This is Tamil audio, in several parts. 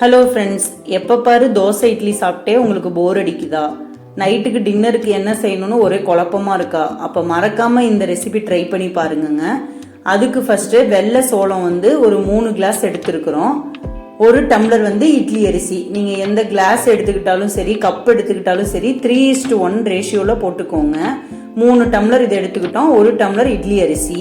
ஹலோ ஃப்ரெண்ட்ஸ், எப்போ பாரு தோசை இட்லி சாப்பிட்டே உங்களுக்கு போர் அடிக்குதா? நைட்டுக்கு டின்னருக்கு என்ன செய்யணும்னு ஒரே குழப்பமா இருக்கா? அப்போ மறக்காம இந்த ரெசிபி ட்ரை பண்ணி பாருங்க. அதுக்கு ஃபர்ஸ்ட் வெள்ளை சோளம் ஒரு 3 கிளாஸ் எடுத்துருக்குறோம். 1 டம்ளர் இட்லி அரிசி. நீங்கள் எந்த கிளாஸ் எடுத்துக்கிட்டாலும் சரி, கப் எடுத்துக்கிட்டாலும் சரி, 3:1 ரேஷியோவில் போட்டுக்கோங்க. 3 டம்ளர் இது எடுத்துக்கிட்டோம். 1 டம்ளர் இட்லி அரிசி.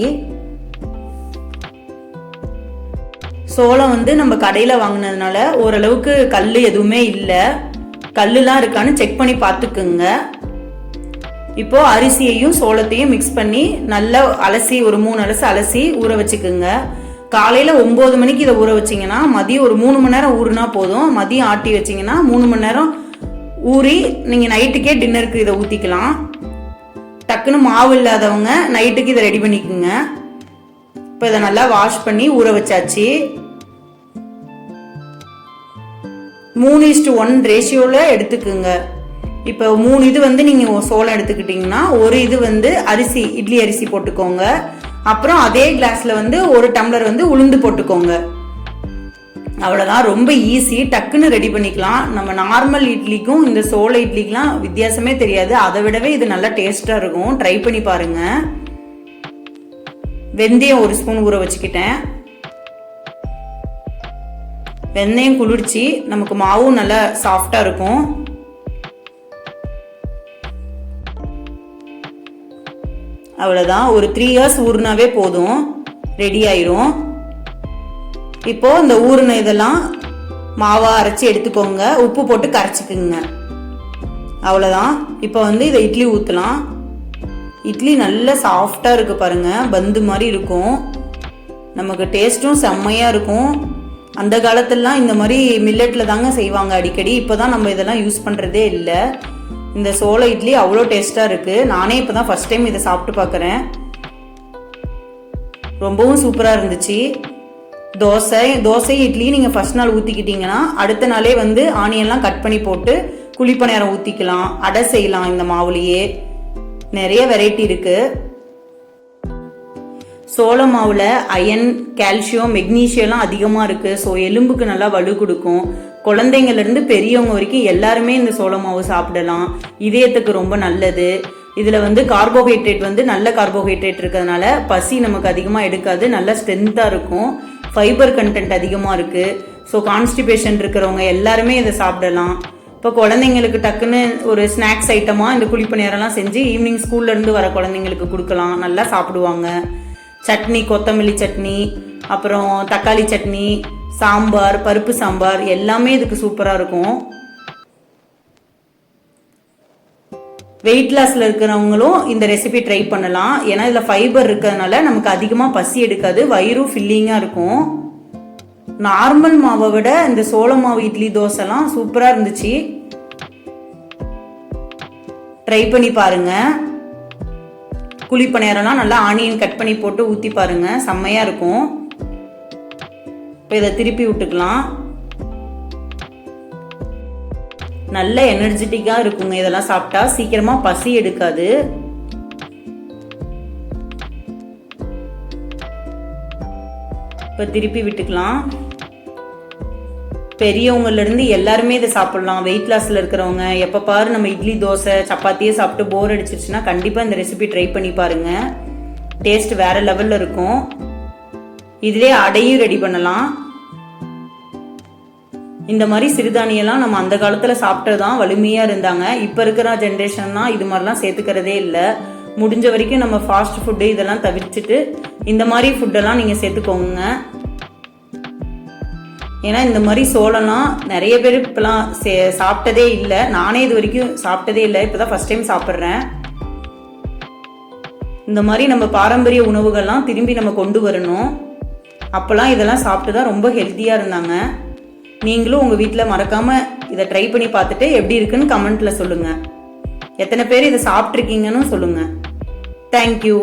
சோளம் நம்ம கடையில் வாங்கினதுனால ஓரளவுக்கு கல் எதுவுமே இல்லை. கல்லுலாம் இருக்கான்னு செக் பண்ணி பார்த்துக்குங்க. இப்போ அரிசியையும் சோளத்தையும் மிக்ஸ் பண்ணி நல்லா அலசி ஒரு 3 அலசு அலசி ஊற வச்சுக்குங்க. காலையில் 9 மணிக்கு இதை ஊற வச்சிங்கன்னா மதியம் ஒரு 3 மணி நேரம் ஊறுனா போதும். மதியம் ஆட்டி வச்சிங்கன்னா 3 மணி நேரம் ஊறி நீங்கள் நைட்டுக்கே டின்னருக்கு இதை ஊற்றிக்கலாம். டக்குன்னு மாவு இல்லாதவங்க நைட்டுக்கு இதை ரெடி பண்ணிக்குங்க. இப்போ இதை நல்லா வாஷ் பண்ணி ஊற வச்சாச்சு. 3:1 ரேஷியோவில் எடுத்துக்குங்க. இப்போ 3 இது நீங்கள் சோளம் எடுத்துக்கிட்டிங்கன்னா ஒரு இது அரிசி இட்லி அரிசி போட்டுக்கோங்க. அப்புறம் அதே கிளாஸில் 1 டம்ளர் உளுந்து போட்டுக்கோங்க. அவ்வளோதான், ரொம்ப ஈஸி, டக்குன்னு ரெடி பண்ணிக்கலாம். நம்ம நார்மல் இட்லிக்கும் இந்த சோள இட்லிக்கெலாம் வித்தியாசமே தெரியாது. அதை விடவே இது நல்லா டேஸ்ட்டாக இருக்கும். ட்ரை பண்ணி பாருங்கள். வெந்தயம் 1 ஸ்பூன் ஊற வச்சுக்கிட்டேன். வெந்தயம் குளிர்ச்சி, நமக்கு மாவும் நல்லா சாஃப்டாக இருக்கும். அவ்வளோதான், ஒரு 3 hours ஊறினாவே போதும், ரெடி ஆயிரும். இப்போ இந்த ஊறின இதெல்லாம் மாவா அரைச்சி எடுத்துக்கோங்க. உப்பு போட்டு கரைச்சிக்குங்க. அவ்வளோதான். இப்போ இதை இட்லி ஊற்றலாம். இட்லி நல்லா சாஃப்டாக இருக்கு பாருங்க, பந்து மாதிரி இருக்கும். நமக்கு டேஸ்ட்டும் செம்மையாக இருக்கும். அந்த காலத்துலலாம் இந்த மாதிரி மில்லட்டில் தாங்க செய்வாங்க அடிக்கடி. இப்போ தான் நம்ம இதெல்லாம் யூஸ் பண்ணுறதே இல்லை. இந்த சோள இட்லி அவ்வளோ டேஸ்ட்டாக இருக்குது. நானே இப்போ தான் ஃபஸ்ட் டைம் இதை சாப்பிட்டு பார்க்குறேன். ரொம்பவும் சூப்பராக இருந்துச்சு. தோசை இட்லி நீங்கள் ஃபஸ்ட் நாள் ஊற்றிக்கிட்டிங்கன்னா அடுத்த நாளே ஆனியன்லாம் கட் பண்ணி போட்டு குழிப்பணியாரம் ஊற்றிக்கலாம். அடை செய்யலாம். இந்த மாவுலேயே நிறைய வெரைட்டி இருக்குது. சோள மாவில் அயன், கால்சியம், மெக்னீஷியம்லாம் அதிகமாக இருக்குது. ஸோ எலும்புக்கு நல்லா வலு கொடுக்கும். குழந்தைங்கள்லேருந்து பெரியவங்க வரைக்கும் எல்லாருமே இந்த சோள மாவு சாப்பிடலாம். இதயத்துக்கு ரொம்ப நல்லது. இதில் கார்போஹைட்ரேட் நல்ல கார்போஹைட்ரேட் இருக்கிறதுனால பசி நமக்கு அதிகமாக எடுக்காது. நல்ல ஸ்ட்ரென்த்தாக இருக்கும். ஃபைபர் கண்டென்ட் அதிகமாக இருக்குது. ஸோ கான்ஸ்டிபேஷன் இருக்கிறவங்க எல்லாருமே இதை சாப்பிடலாம். இப்போ குழந்தைங்களுக்கு டக்குன்னு ஒரு ஸ்நாக்ஸ் ஐட்டமாக இந்த குழிப்பணியாரம்லாம் செஞ்சு ஈவினிங் ஸ்கூல்லேருந்து வர குழந்தைங்களுக்கு கொடுக்கலாம். நல்லா சாப்பிடுவாங்க. சட்னி, கொத்தமல்லி சட்னி, அப்புறம் தக்காளி சட்னி, சாம்பார், பருப்பு சாம்பார் எல்லாமே இதுக்கு சூப்பராக இருக்கும். வெயிட் லாஸில் இருக்கிறவங்களும் இந்த ரெசிபி ட்ரை பண்ணலாம். ஏன்னா இதில் ஃபைபர் இருக்கிறதுனால நமக்கு அதிகமாக பசி எடுக்காது. வயிறும் ஃபில்லிங்காக இருக்கும். நார்மல் மாவை விட இந்த சோள மாவு இட்லி தோசைலாம் சூப்பராக இருந்துச்சு. ட்ரை பண்ணி பாருங்க. குழிப்பணியாரம்லாம் நல்லா ஆனியன் கட் பண்ணி போட்டு ஊற்றி பாருங்க, செம்மையாக இருக்கும். இப்போ இதை திருப்பி விட்டுக்கலாம். நல்ல எனர்ஜெட்டிக்காக இருக்குங்க. இதெல்லாம் சாப்பிட்டா சீக்கிரமாக பசி எடுக்காது. இப்போ திருப்பி விட்டுக்கலாம். பெரியவங்கலேருந்து எல்லாருமே இதை சாப்பிடலாம். வெயிட் லாஸில் இருக்கிறவங்க, எப்போ பாரு நம்ம இட்லி தோசை சப்பாத்தியே சாப்பிட்டு போர் அடிச்சிருச்சுன்னா கண்டிப்பாக இந்த ரெசிபி ட்ரை பண்ணி பாருங்கள். டேஸ்ட் வேறு லெவலில் இருக்கும். இதிலே அடையும் ரெடி பண்ணலாம். இந்த மாதிரி சிறுதானியெல்லாம் நம்ம அந்த காலத்தில் சாப்பிட்டு தான் வலிமையாக இருந்தாங்க. இப்போ இருக்கிற ஜென்ரேஷன்னா இது மாதிரிலாம் சேர்த்துக்கிறதே இல்லை. முடிஞ்ச வரைக்கும் நம்ம ஃபாஸ்ட் ஃபுட்டு இதெல்லாம் தவிர்த்துட்டு இந்த மாதிரி ஃபுட்டெல்லாம் நீங்கள் சேர்த்துக்கோங்க. ஏன்னா இந்த மாதிரி சோளம்லாம் நிறைய பேர் இப்போலாம் சாப்பிட்டதே இல்லை. நானே இது வரைக்கும் சாப்பிட்டதே இல்லை. இப்போ தான் ஃபஸ்ட் டைம் சாப்பிட்றேன். இந்த மாதிரி நம்ம பாரம்பரிய உணவுகள்லாம் திரும்பி நம்ம கொண்டு வரணும். அப்போல்லாம் இதெல்லாம் சாப்பிட்டு தான் ரொம்ப ஹெல்த்தியாக இருந்தாங்க. நீங்களும் உங்கள் வீட்டில் மறக்காமல் இதை ட்ரை பண்ணி பார்த்துட்டு எப்படி இருக்குன்னு கமெண்ட்டில் சொல்லுங்கள். எத்தனை பேர் இதை சாப்பிட்ருக்கீங்கன்னு சொல்லுங்கள். தேங்க்யூ.